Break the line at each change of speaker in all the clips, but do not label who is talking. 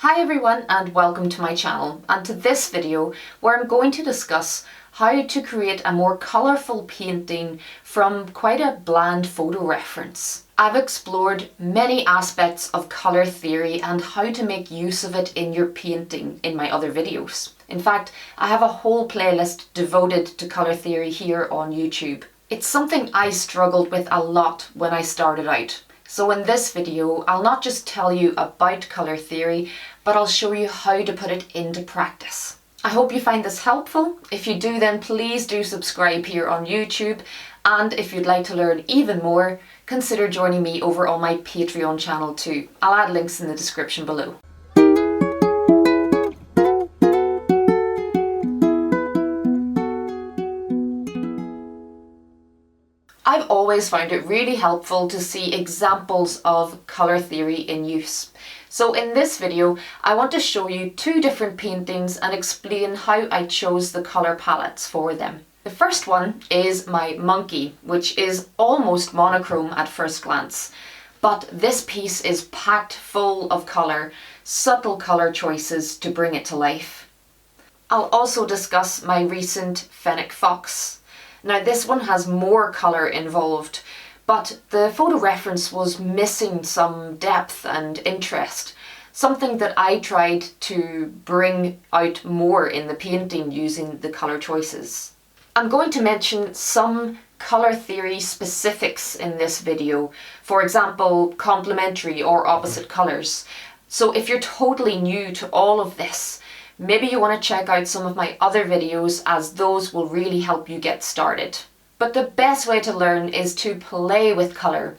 Hi everyone and welcome to my channel and to this video where I'm going to discuss how to create a more colourful painting from quite a bland photo reference. I've explored many aspects of colour theory and how to make use of it in your painting in my other videos. In fact, I have a whole playlist devoted to colour theory here on YouTube. It's something I struggled with a lot when I started out. So in this video, I'll not just tell you about colour theory, but I'll show you how to put it into practice. I hope you find this helpful. If you do, then please do subscribe here on YouTube. And if you'd like to learn even more, consider joining me over on my Patreon channel too. I'll add links in the description below. I've always found it really helpful to see examples of colour theory in use. So in this video, I want to show you two different paintings and explain how I chose the colour palettes for them. The first one is my monkey, which is almost monochrome at first glance. But this piece is packed full of colour, subtle colour choices to bring it to life. I'll also discuss my recent fennec fox. Now this one has more colour involved, but the photo reference was missing some depth and interest, something that I tried to bring out more in the painting using the colour choices. I'm going to mention some colour theory specifics in this video, for example complementary or opposite colours. So if you're totally new to all of this, maybe you want to check out some of my other videos as those will really help you get started. But the best way to learn is to play with colour,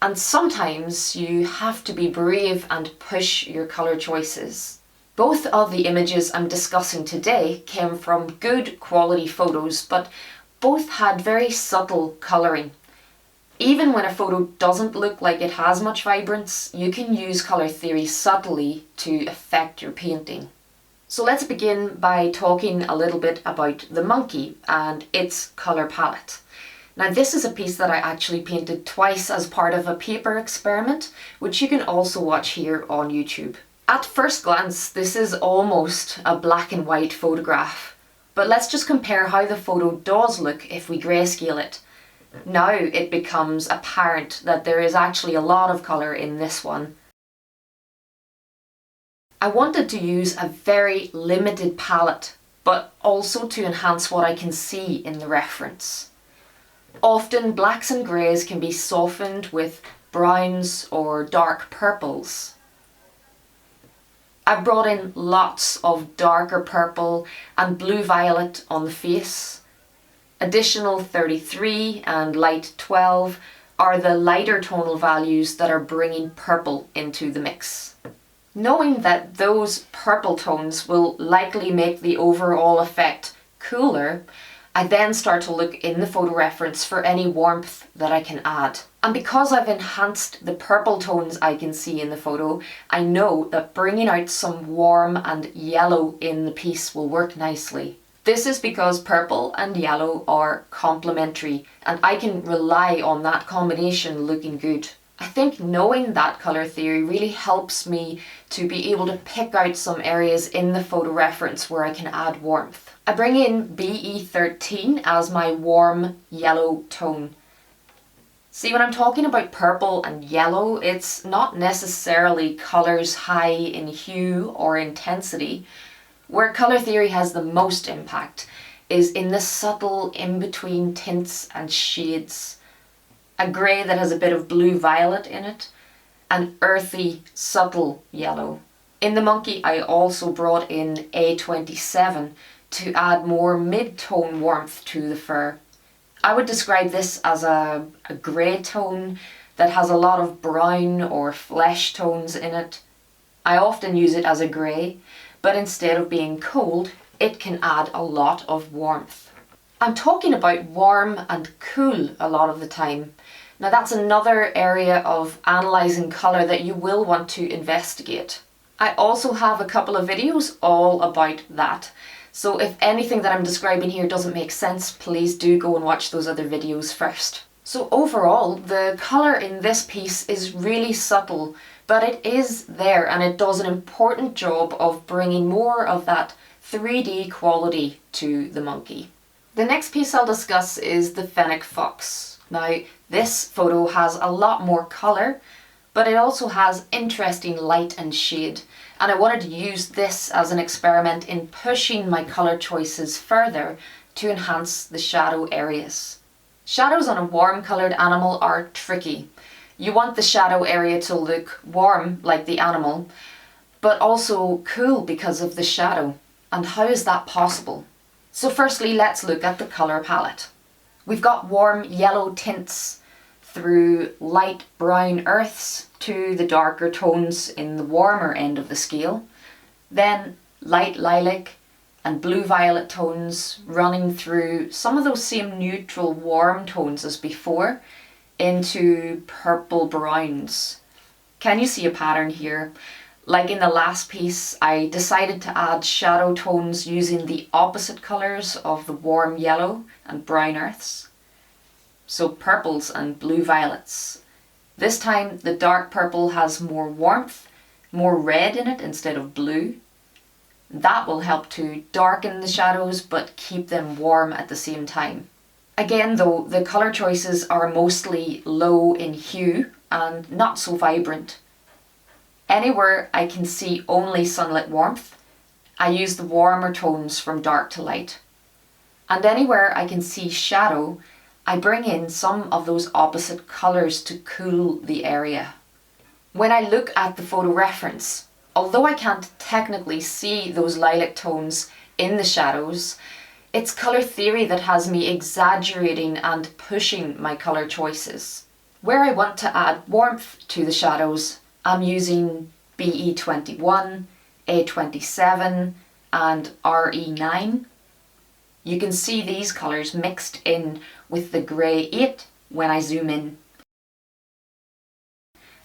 and sometimes you have to be brave and push your colour choices. Both of the images I'm discussing today came from good quality photos, but both had very subtle colouring. Even when a photo doesn't look like it has much vibrance, you can use colour theory subtly to affect your painting. So let's begin by talking a little bit about the monkey and its colour palette. Now this is a piece that I actually painted twice as part of a paper experiment, which you can also watch here on YouTube. At first glance, this is almost a black and white photograph, but let's just compare how the photo does look if we grayscale it. Now it becomes apparent that there is actually a lot of colour in this one. I wanted to use a very limited palette, but also to enhance what I can see in the reference. Often blacks and greys can be softened with browns or dark purples. I've brought in lots of darker purple and blue-violet on the face. Additional 33 and light 12 are the lighter tonal values that are bringing purple into the mix. Knowing that those purple tones will likely make the overall effect cooler, I then start to look in the photo reference for any warmth that I can add. And because I've enhanced the purple tones I can see in the photo, I know that bringing out some warm and yellow in the piece will work nicely. This is because purple and yellow are complementary, and I can rely on that combination looking good. I think knowing that colour theory really helps me to be able to pick out some areas in the photo reference where I can add warmth. I bring in BE13 as my warm yellow tone. See, when I'm talking about purple and yellow, it's not necessarily colours high in hue or intensity. Where colour theory has the most impact is in the subtle in-between tints and shades. A grey that has a bit of blue-violet in it, an earthy, subtle yellow. In the monkey, I also brought in A27 to add more mid-tone warmth to the fur. I would describe this as a grey tone that has a lot of brown or flesh tones in it. I often use it as a grey, but instead of being cold, it can add a lot of warmth. I'm talking about warm and cool a lot of the time. Now that's another area of analysing colour that you will want to investigate. I also have a couple of videos all about that. So if anything that I'm describing here doesn't make sense, please do go and watch those other videos first. So overall, the colour in this piece is really subtle, but it is there and it does an important job of bringing more of that 3D quality to the monkey. The next piece I'll discuss is the fennec fox. Now, this photo has a lot more colour, but it also has interesting light and shade, and I wanted to use this as an experiment in pushing my colour choices further to enhance the shadow areas. Shadows on a warm coloured animal are tricky. You want the shadow area to look warm like the animal, but also cool because of the shadow. And how is that possible? So firstly, let's look at the colour palette. We've got warm yellow tints through light brown earths to the darker tones in the warmer end of the scale. Then light lilac and blue violet tones running through some of those same neutral warm tones as before into purple browns. Can you see a pattern here? Like in the last piece, I decided to add shadow tones using the opposite colours of the warm yellow and brown earths. So purples and blue violets. This time the dark purple has more warmth, more red in it instead of blue. That will help to darken the shadows but keep them warm at the same time. Again though, the colour choices are mostly low in hue and not so vibrant. Anywhere I can see only sunlit warmth, I use the warmer tones from dark to light. And anywhere I can see shadow, I bring in some of those opposite colours to cool the area. When I look at the photo reference, although I can't technically see those lilac tones in the shadows, it's colour theory that has me exaggerating and pushing my colour choices. Where I want to add warmth to the shadows, I'm using BE21, A27 and RE9. You can see these colours mixed in with the grey 8 when I zoom in.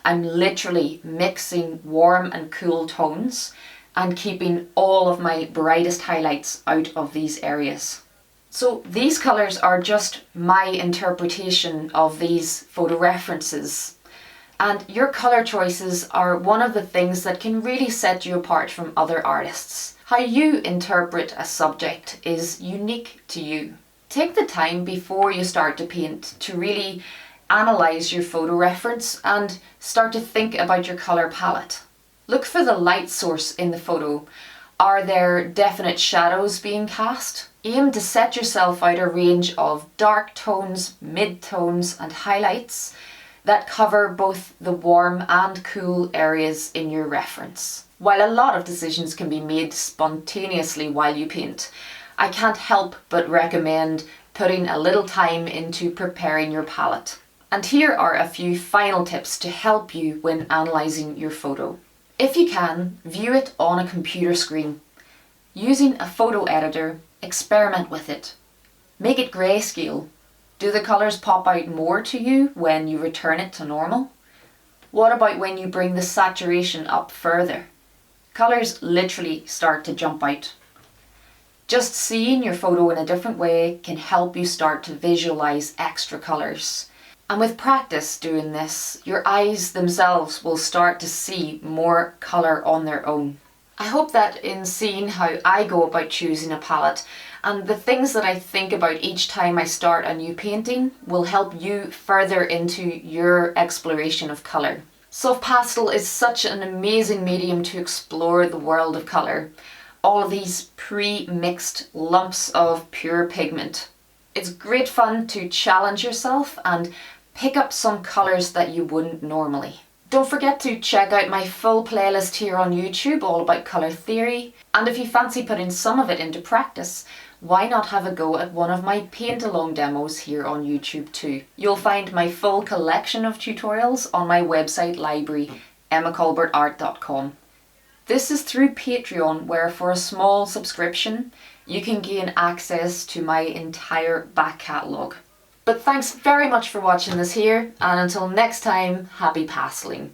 I'm literally mixing warm and cool tones and keeping all of my brightest highlights out of these areas. So these colours are just my interpretation of these photo references. And your colour choices are one of the things that can really set you apart from other artists. How you interpret a subject is unique to you. Take the time before you start to paint to really analyse your photo reference and start to think about your colour palette. Look for the light source in the photo. Are there definite shadows being cast? Aim to set yourself out a range of dark tones, mid-tones and highlights that cover both the warm and cool areas in your reference. While a lot of decisions can be made spontaneously while you paint, I can't help but recommend putting a little time into preparing your palette. And here are a few final tips to help you when analysing your photo. If you can, view it on a computer screen. Using a photo editor, experiment with it. Make it grayscale. Do the colours pop out more to you when you return it to normal? What about when you bring the saturation up further? Colours literally start to jump out. Just seeing your photo in a different way can help you start to visualise extra colours. And with practice doing this, your eyes themselves will start to see more colour on their own. I hope that in seeing how I go about choosing a palette and the things that I think about each time I start a new painting will help you further into your exploration of colour. Soft pastel is such an amazing medium to explore the world of colour. All of these pre-mixed lumps of pure pigment. It's great fun to challenge yourself and pick up some colours that you wouldn't normally. Don't forget to check out my full playlist here on YouTube all about colour theory, and if you fancy putting some of it into practice, why not have a go at one of my paint-along demos here on YouTube too. You'll find my full collection of tutorials on my website library, emmacolbertart.com. This is through Patreon, where for a small subscription you can gain access to my entire back catalogue. But thanks very much for watching this here, and until next time, happy pasteling.